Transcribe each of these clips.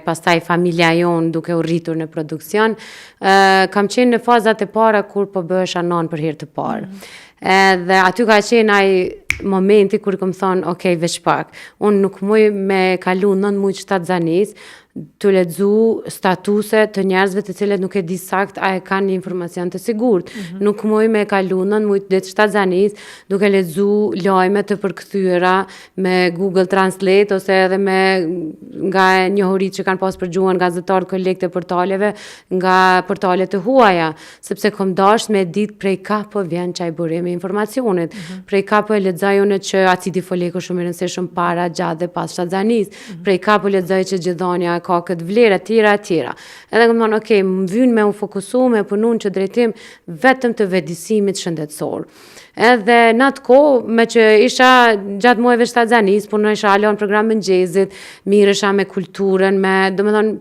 pastaj familja jonë duke u rritur në produksion, kam qenë në fazat e para kur po bëhesha non për herë të parë. Dhe aty ka qenë ai momenti kur kam thonë, ok, veç pak. Unë nuk muj me kalu 9 muj shtatzanis, të lexu statuse të njerëzve të cilët nuk e di sakt a e kanë një informacion të sigurt. Nuk muj me kalu 9 muj të shtatzanis duke lexu lajme të përkthyera me Google Translate ose edhe me nga njohurit që kanë pas për gjuhën gazetarë kolegë të portaleve, nga portalet të huaja, sepse kom dash me ditë prej ka po vjen çaj burimi i informacionit, prej ka po e lexoj unë që acidi folik është shumë i rëndësishëm para, gjatë dhe pas shtatzanis, prej ka po lexoj që gjithdonja ka këtë vlerë tjera. Edhe kam thonë, ok, më vyn me u fokusu, me punu në që drejtim vetëm të vedisimit shëndetësor. Edhe në atë kohë, me që isha gjatë muajve shtatzanis, punë isha alon program mëngjezit, mirësha me kulturën, me, do me thonë,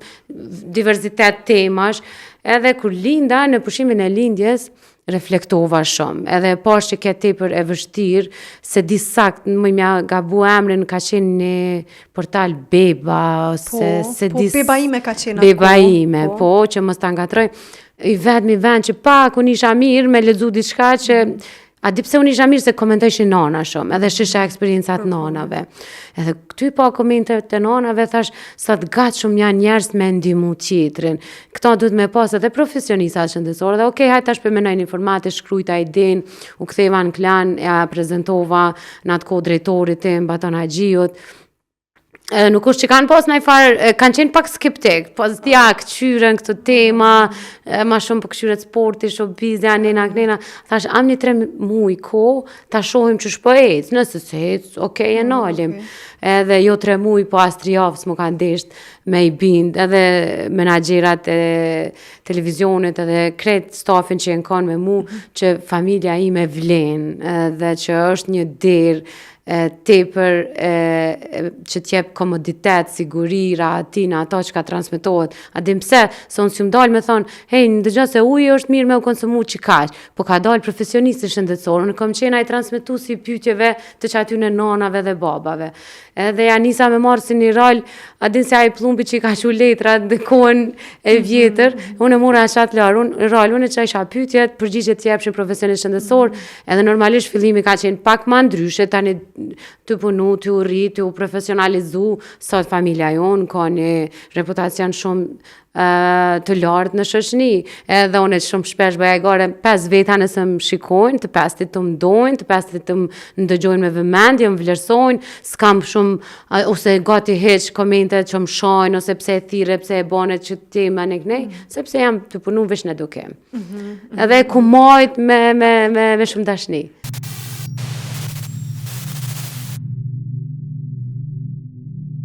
diversitet temash, edhe kur linda në pushimin e lindjes, reflektova shumë, edhe pash që këtë tepër e vështirë, se di sakt, më mja gabu emrin, ka qenë një portal Beba, ose Beba ime ka qenë atë Beba ime, që mos ta ngatroj, i vetmi vend që pak unë isha mirë me lexu diçka që a di pse unë isha mirë se komentojshin nana shumë, edhe shisha eksperiencat nanave. Edhe këty pa komentet të nanave, thash, sa të gatë shumë janë njerëz me ndihmu tjetrin. Këta duhet me pas edhe profesionista shëndetësor, dhe okej, hajt tash përmenojnë informate, shkrujta idenë, u ktheva në klan, ja prezentova në atë kohë drejtorit tim, Baton Haxhiut. Nuk është që kanë pas farë, kanë qenë pak skeptik, pas tja këqyren këtë tema, ma shumë për këqyret sporti, showbizja, nena, thash, am një 3 muj ko, ta shohim që shpo ecë, nëse se ecë, okej, e nalim. Edhe jo 3 muj, po as 3 javë s'mu kanë desht me i bind, edhe menagjerat e televizionit, edhe kret stafin që jenë kanë me mu, që familja ime vlen, dhe që është një derë, tepër që t'jep komoditet, sigurira, atina, ato që ka transmitohet. A dim pse, se unë si më dalë me thonë, hej, në dëgja se ujë është mirë me u konsumu që kaq, po ka dalë profesionistë shëndetësorë, unë kom qenë ai transmituesi i pyetjeve të që aty në nanave dhe babave. Edhe ja nisa me marë si një rol, a din se ai plumbi që i ka qu letra dhe kohën e vjetër, unë e mora ashat larë, unë e që isha pyetjet, përgjigjet t'jepshin profesionist shëndetësor, edhe normalisht fillimi ka qenë pak ma ndryshe, tani të punu, të u rri, të u profesionalizu, sot familja jonë ka një reputacion shumë të lartë në shoqëni. Edhe unë shumë shpesh bëja gare 5 veta nëse më shikojnë, të 5 të më dojnë, të 5 të më ndëgjojnë me vëmendje, më vlerësojnë, s'kam shumë, ose gati heq komentet që më shojnë, ose pse e thire, pse e bonet që ti më në kënej, sepse jam të punu vesh në edukim. Edhe ku majt me shumë dashni.